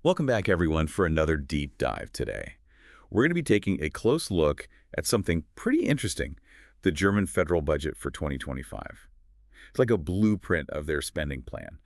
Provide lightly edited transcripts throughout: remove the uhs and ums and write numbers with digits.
Welcome back, everyone, for another deep dive today. We're going to be taking a close look at something pretty interesting, the German federal budget for 2025. It's like a blueprint of their spending plan.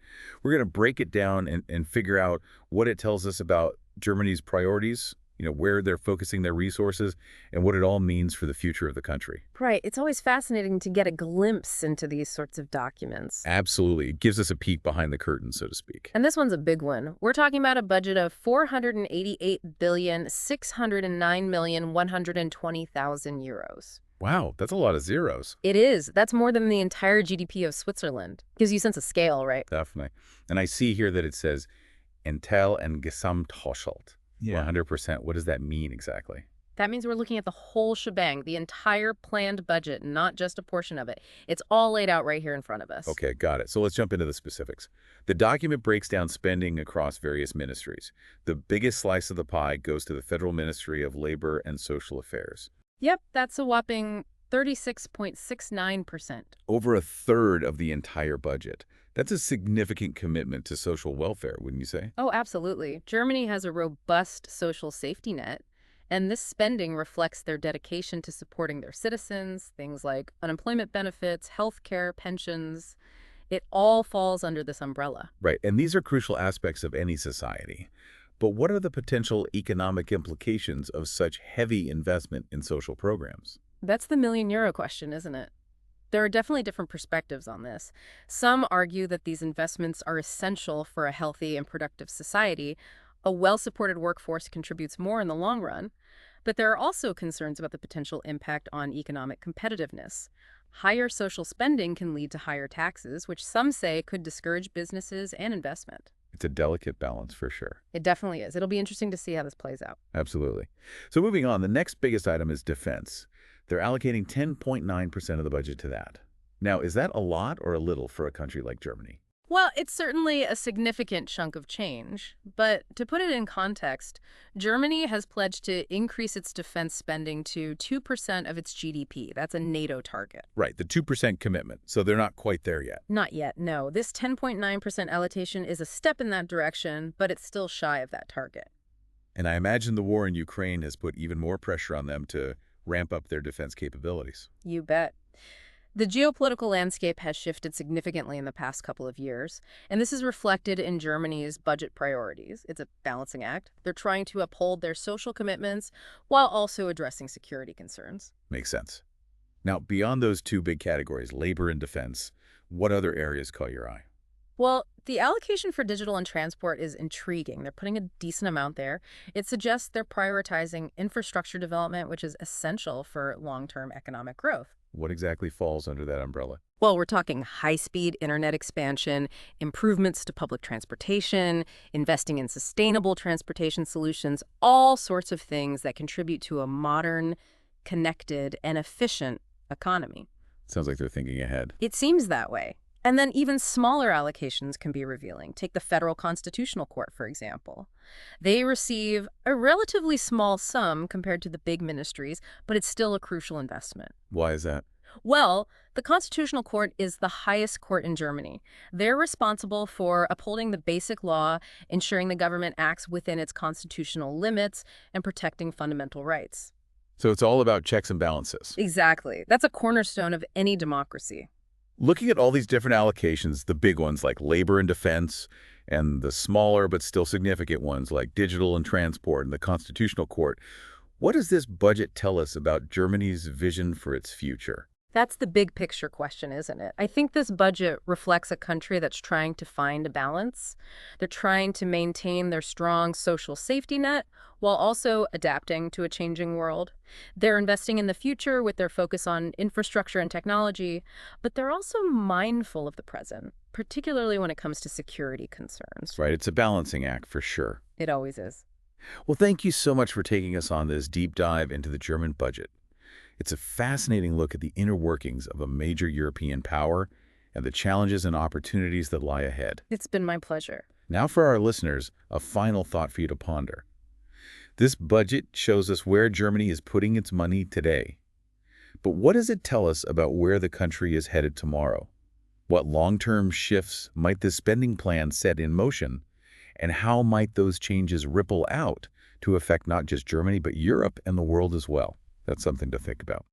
We're going to break it down and figure out what it tells us about Germany's priorities, where they're focusing their resources, and what it all means for the future of the country. Right. It's always fascinating to get a glimpse into these sorts of documents. Absolutely. It gives us a peek behind the curtain, so to speak. And this one's a big one. We're talking about a budget of 488,609,120,000 euros. Wow, that's a lot of zeros. It is. That's more than the entire GDP of Switzerland. Gives you a sense of scale, right? Definitely. And I see here that it says Entel and Gesamthaushalt. Yeah. 100%. What does that mean exactly? That means we're looking at the whole shebang, the entire planned budget, not just a portion of it. It's all laid out right here in front of us. Okay, got it. So let's jump into the specifics. The document breaks down spending across various ministries. The biggest slice of the pie goes to the Federal Ministry of Labor and Social Affairs. Yep, that's a whopping 36.69%. Over a third of the entire budget. That's a significant commitment to social welfare, wouldn't you say? Oh, absolutely. Germany has a robust social safety net, and this spending reflects their dedication to supporting their citizens, things like unemployment benefits, healthcare, pensions. It all falls under this umbrella. Right, and these are crucial aspects of any society. But what are the potential economic implications of such heavy investment in social programs? That's the million-euro question, isn't it? There are definitely different perspectives on this. Some argue that these investments are essential for a healthy and productive society. A well-supported workforce contributes more in the long run. But there are also concerns about the potential impact on economic competitiveness. Higher social spending can lead to higher taxes, which some say could discourage businesses and investment. It's a delicate balance for sure. It definitely is. It'll be interesting to see how this plays out. Absolutely. So moving on, the next biggest item is defense. They're allocating 10.9% of the budget to that. Now, is that a lot or a little for a country like Germany? Well, it's certainly a significant chunk of change, but to put it in context, Germany has pledged to increase its defense spending to 2% of its GDP. That's a NATO target. Right, the 2% commitment. So they're not quite there yet. Not yet, no. This 10.9% allocation is a step in that direction, but it's still shy of that target. And I imagine the war in Ukraine has put even more pressure on them to ramp up their defense capabilities. You bet. The geopolitical landscape has shifted significantly in the past couple of years, and this is reflected in Germany's budget priorities. It's a balancing act. They're trying to uphold their social commitments while also addressing security concerns. Makes sense. Now, beyond those two big categories, labor and defense, what other areas caught your eye? Well, the allocation for digital and transport is intriguing. They're putting a decent amount there. It suggests they're prioritizing infrastructure development, which is essential for long-term economic growth. What exactly falls under that umbrella? Well, we're talking high-speed internet expansion, improvements to public transportation, investing in sustainable transportation solutions, all sorts of things that contribute to a modern, connected, and efficient economy. Sounds like they're thinking ahead. It seems that way. And then even smaller allocations can be revealing. Take the Federal Constitutional Court, for example. They receive a relatively small sum compared to the big ministries, but it's still a crucial investment. Why is that? Well, the Constitutional Court is the highest court in Germany. They're responsible for upholding the basic law, ensuring the government acts within its constitutional limits, and protecting fundamental rights. So it's all about checks and balances. Exactly. That's a cornerstone of any democracy. Looking at all these different allocations, the big ones like labor and defense, and the smaller but still significant ones like digital and transport and the Constitutional Court, what does this budget tell us about Germany's vision for its future? That's the big picture question, isn't it? I think this budget reflects a country that's trying to find a balance. They're trying to maintain their strong social safety net while also adapting to a changing world. They're investing in the future with their focus on infrastructure and technology, but they're also mindful of the present, particularly when it comes to security concerns. Right, it's a balancing act for sure. It always is. Well, thank you so much for taking us on this deep dive into the German budget. It's a fascinating look at the inner workings of a major European power and the challenges and opportunities that lie ahead. It's been my pleasure. Now for our listeners, a final thought for you to ponder. This budget shows us where Germany is putting its money today. But what does it tell us about where the country is headed tomorrow? What long-term shifts might this spending plan set in motion? And how might those changes ripple out to affect not just Germany, but Europe and the world as well? That's something to think about.